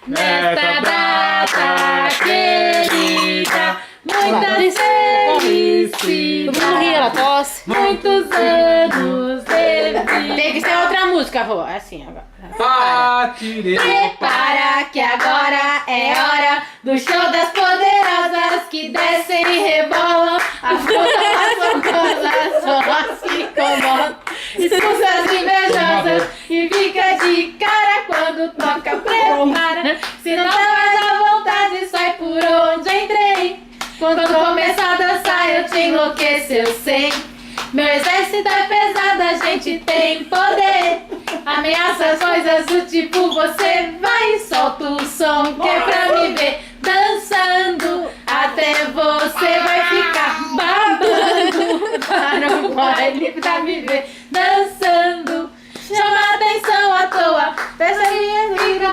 Nesta data querida, muitas felicidades. Todo mundo ri, ela tosse. Muitos anos de vida. Tem que ser outra música, vô. Assim, agora. Prepara que agora é hora do show das poderosas que descem e rebolam. As poderosas só se incomodam. Expulsa as invejosas e fica de cara quando toca. Prepara, se não dá mais a vontade, sai por onde entrei. Quando começar a dançar eu te enlouqueço, eu sei. Meu exército é pesado, a gente tem poder. Ameaça as coisas do tipo, você vai e solta o som que é pra me ver dançando. Até você vai ficar babando para o baile pra me ver dançando. Chama atenção à toa, dessa minha vida.